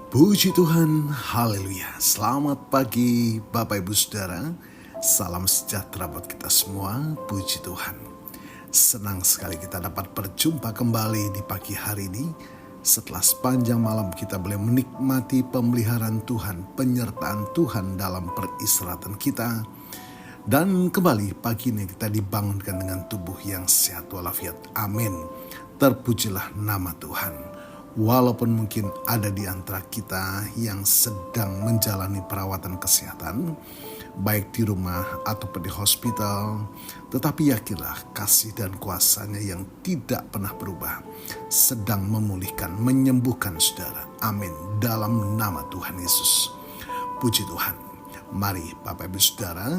Puji Tuhan, haleluya. Selamat pagi Bapak Ibu Saudara. Salam sejahtera buat kita semua, puji Tuhan. Senang sekali kita dapat berjumpa kembali di pagi hari ini. Setelah sepanjang malam kita boleh menikmati pemeliharaan Tuhan, penyertaan Tuhan dalam peristirahatan kita. Dan kembali pagi ini kita dibangunkan dengan tubuh yang sehat walafiat. Amin. Terpujilah nama Tuhan. Walaupun mungkin ada di antara kita yang sedang menjalani perawatan kesehatan, baik di rumah ataupun di hospital, tetapi yakinlah kasih dan kuasa-Nya yang tidak pernah berubah, sedang memulihkan, menyembuhkan saudara. Amin. Dalam nama Tuhan Yesus. Puji Tuhan. Mari Bapak Ibu Saudara,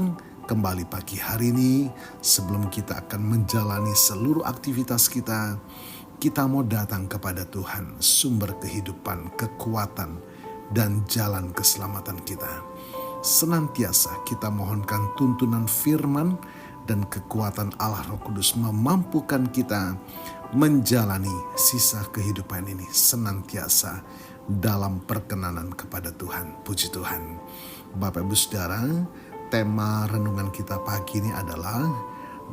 kembali pagi hari ini sebelum kita akan menjalani seluruh aktivitas kita mau datang kepada Tuhan, sumber kehidupan, kekuatan, dan jalan keselamatan kita. Senantiasa kita mohonkan tuntunan firman dan kekuatan Allah Roh Kudus memampukan kita menjalani sisa kehidupan ini senantiasa dalam perkenanan kepada Tuhan. Puji Tuhan. Bapak Ibu Saudara, tema renungan kita pagi ini adalah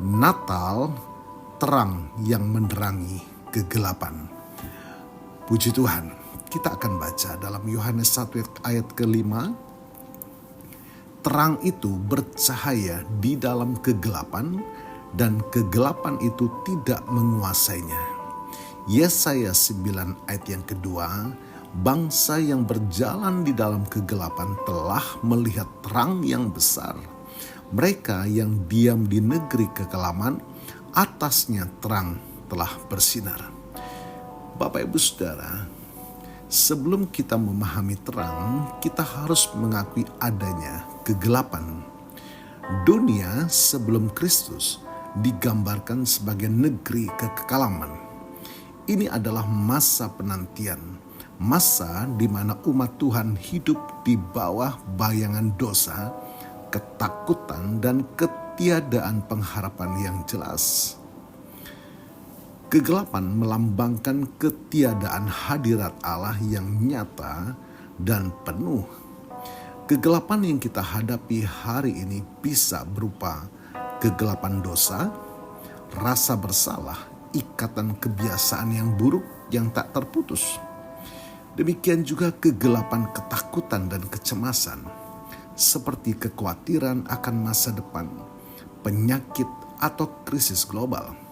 Natal, terang yang menerangi kegelapan. Puji Tuhan. Kita akan baca dalam Yohanes 1 ayat ke-5. Terang itu bercahaya di dalam kegelapan dan kegelapan itu tidak menguasainya. Yesaya 9 ayat yang kedua. Bangsa yang berjalan di dalam kegelapan telah melihat terang yang besar. Mereka yang diam di negeri kekelaman, atasnya terang telah bersinar. Bapak Ibu Saudara, sebelum kita memahami terang, kita harus mengakui adanya kegelapan. Dunia sebelum Kristus digambarkan sebagai negeri kekelaman. Ini adalah masa penantian, masa di mana umat Tuhan hidup di bawah bayangan dosa, ketakutan, dan ketiadaan pengharapan yang jelas. Kegelapan melambangkan ketiadaan hadirat Allah yang nyata dan penuh. Kegelapan yang kita hadapi hari ini bisa berupa kegelapan dosa, rasa bersalah, ikatan kebiasaan yang buruk yang tak terputus. Demikian juga kegelapan ketakutan dan kecemasan, seperti kekhawatiran akan masa depan, penyakit, atau krisis global.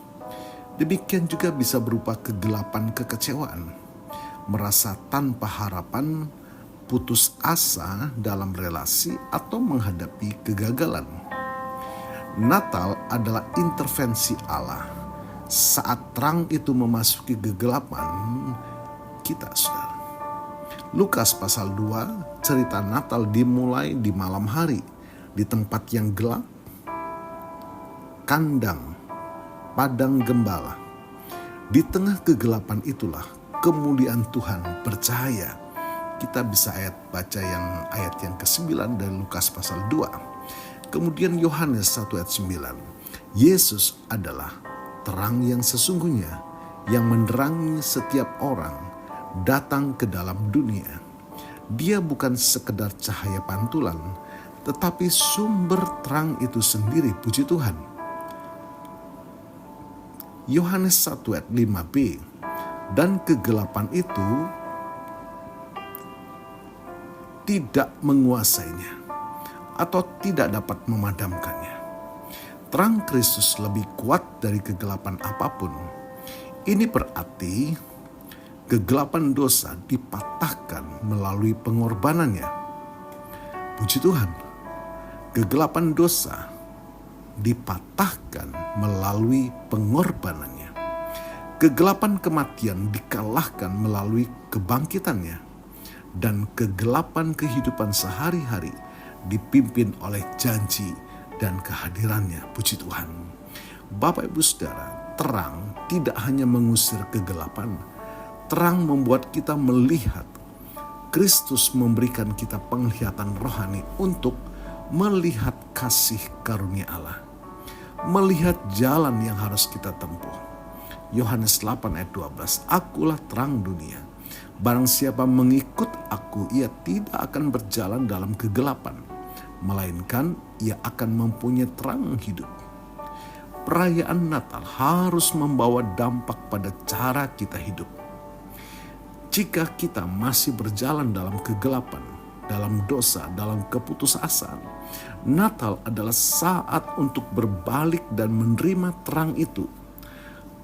Demikian juga bisa berupa kegelapan kekecewaan, merasa tanpa harapan, putus asa dalam relasi, atau menghadapi kegagalan. Natal adalah intervensi Allah. Saat terang itu memasuki kegelapan kita, saudara. Lukas pasal 2, cerita Natal dimulai di malam hari, di tempat yang gelap, kandang, padang gembala. Di tengah kegelapan itulah kemuliaan Tuhan bercahaya. Kita bisa baca ayat yang ke-9 dari Lukas pasal 2. Kemudian Yohanes 1 ayat 9. Yesus adalah terang yang sesungguhnya, yang menerangi setiap orang datang ke dalam dunia. Dia bukan sekedar cahaya pantulan, tetapi sumber terang itu sendiri, puji Tuhan. Yohanes 1 ayat 5b. Dan kegelapan itu tidak menguasainya atau tidak dapat memadamkannya. Terang Kristus lebih kuat dari kegelapan apapun. Ini berarti kegelapan dosa dipatahkan melalui pengorbanannya. Puji Tuhan. Kegelapan dosa dipatahkan melalui pengorbanannya. Kegelapan kematian dikalahkan melalui kebangkitannya. Dan kegelapan kehidupan sehari-hari dipimpin oleh janji dan kehadirannya. Puji Tuhan. Bapak Ibu Saudara, terang tidak hanya mengusir kegelapan. Terang membuat kita melihat. Kristus memberikan kita penglihatan rohani untuk melihat kasih karunia Allah, melihat jalan yang harus kita tempuh. Yohanes 8 ayat 12, akulah terang dunia. Barang siapa mengikut aku, ia tidak akan berjalan dalam kegelapan, melainkan ia akan mempunyai terang hidup. Perayaan Natal harus membawa dampak pada cara kita hidup. Jika kita masih berjalan dalam kegelapan, dalam dosa, dalam keputusasaan, Natal adalah saat untuk berbalik dan menerima terang itu.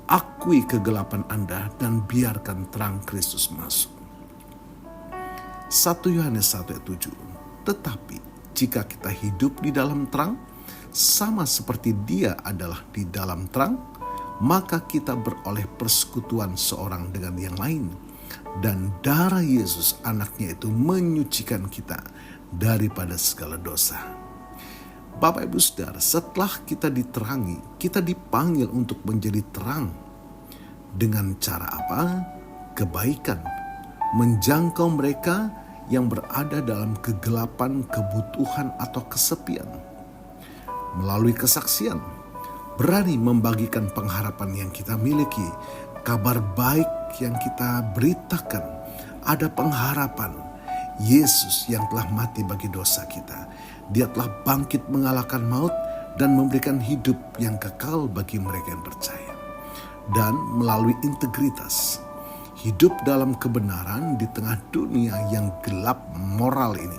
Akui kegelapan Anda dan biarkan terang Kristus masuk. 1 Yohanes 1 ayat 7. Tetapi jika kita hidup di dalam terang, sama seperti Dia adalah di dalam terang, maka kita beroleh persekutuan seorang dengan yang lain. Dan darah Yesus anaknya itu menyucikan kita daripada segala dosa. Bapak Ibu Saudara, setelah kita diterangi, kita dipanggil untuk menjadi terang. Dengan cara apa? Kebaikan. Menjangkau mereka yang berada dalam kegelapan, kebutuhan, atau kesepian. Melalui kesaksian, berani membagikan pengharapan yang kita miliki, kabar baik yang kita beritakan, ada pengharapan. Yesus yang telah mati bagi dosa kita. Dia telah bangkit mengalahkan maut dan memberikan hidup yang kekal bagi mereka yang percaya. Dan melalui integritas, hidup dalam kebenaran di tengah dunia yang gelap moral ini.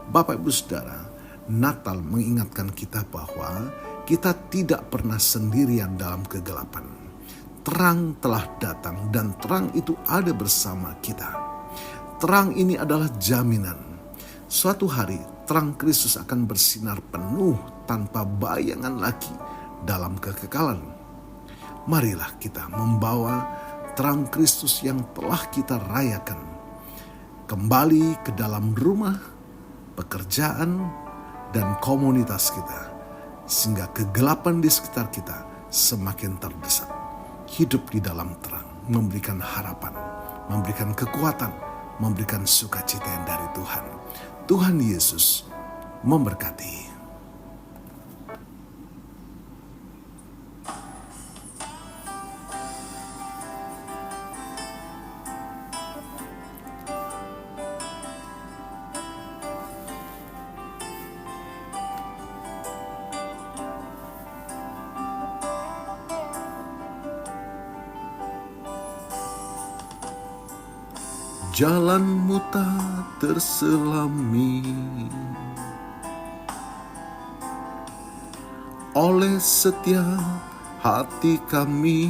Bapak Ibu Saudara, Natal mengingatkan kita bahwa kita tidak pernah sendirian dalam kegelapan. Terang telah datang dan terang itu ada bersama kita. Terang ini adalah jaminan. Suatu hari terang Kristus akan bersinar penuh tanpa bayangan lagi dalam kekekalan. Marilah kita membawa terang Kristus yang telah kita rayakan kembali ke dalam rumah, pekerjaan, dan komunitas kita, sehingga kegelapan di sekitar kita semakin terdesak. Hidup di dalam terang memberikan harapan, memberikan kekuatan, memberikan sukacita yang dari Tuhan. Tuhan Yesus memberkati. Jalanmu tak terselami oleh setiap hati kami,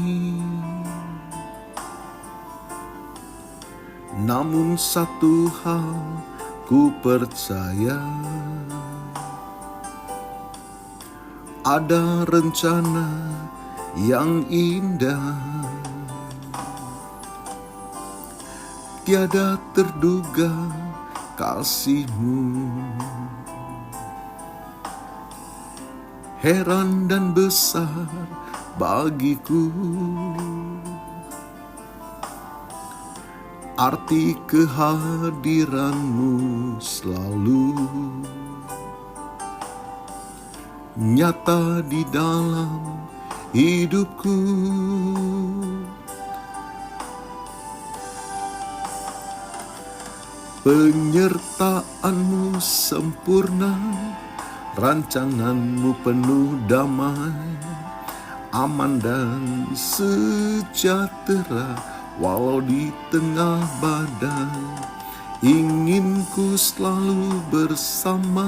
namun satu hal ku percaya, ada rencana yang indah, tiada terduga kasih-Mu. Heran dan besar bagiku arti kehadiran-Mu selalu nyata di dalam hidupku. Penyertaan-Mu sempurna, rancangan-Mu penuh damai, aman dan sejahtera walau di tengah badai. Ingin ku selalu bersama,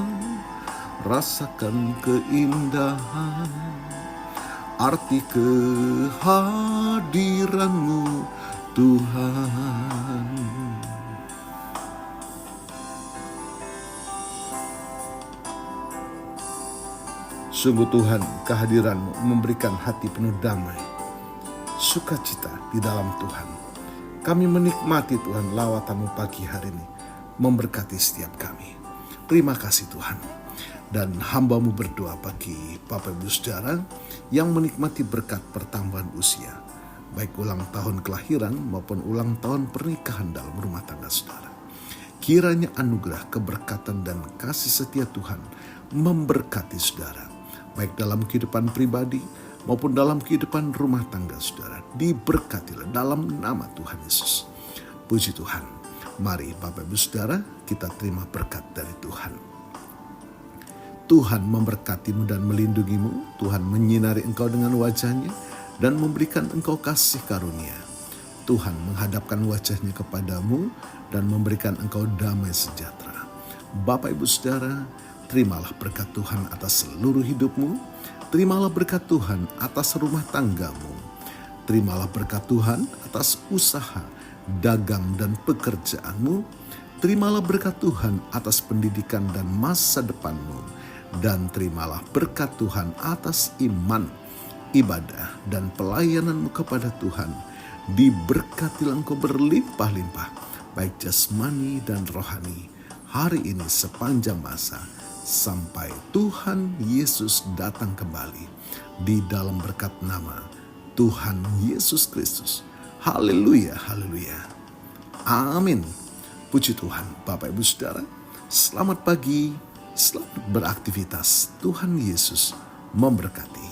rasakan keindahan, arti kehadiran-Mu Tuhan. Sungguh Tuhan, kehadiran-Mu memberikan hati penuh damai, sukacita di dalam Tuhan. Kami menikmati Tuhan lawatan-Mu pagi hari ini, memberkati setiap kami. Terima kasih Tuhan. Dan hamba-Mu berdoa bagi Bapak Ibu Saudara yang menikmati berkat pertambahan usia, baik ulang tahun kelahiran maupun ulang tahun pernikahan dalam rumah tangga saudara. Kiranya anugerah, keberkatan, dan kasih setia Tuhan memberkati saudara, baik dalam kehidupan pribadi maupun dalam kehidupan rumah tangga saudara. Diberkatilah dalam nama Tuhan Yesus. Puji Tuhan. Mari Bapak Ibu Saudara, kita terima berkat dari Tuhan. Tuhan memberkatimu dan melindungimu. Tuhan menyinari engkau dengan wajah-Nya dan memberikan engkau kasih karunia. Tuhan menghadapkan wajah-Nya kepadamu dan memberikan engkau damai sejahtera. Bapak Ibu Saudara, terimalah berkat Tuhan atas seluruh hidupmu. Terimalah berkat Tuhan atas rumah tanggamu. Terimalah berkat Tuhan atas usaha, dagang, dan pekerjaanmu. Terimalah berkat Tuhan atas pendidikan dan masa depanmu. Dan terimalah berkat Tuhan atas iman, ibadah, dan pelayananmu kepada Tuhan. Diberkatilah engkau berlimpah-limpah, baik jasmani dan rohani, hari ini sepanjang masa, sampai Tuhan Yesus datang kembali di dalam berkat nama Tuhan Yesus Kristus. Haleluya, haleluya. Amin. Puji Tuhan. Bapak Ibu Saudara, selamat pagi, selamat beraktivitas. Tuhan Yesus memberkati.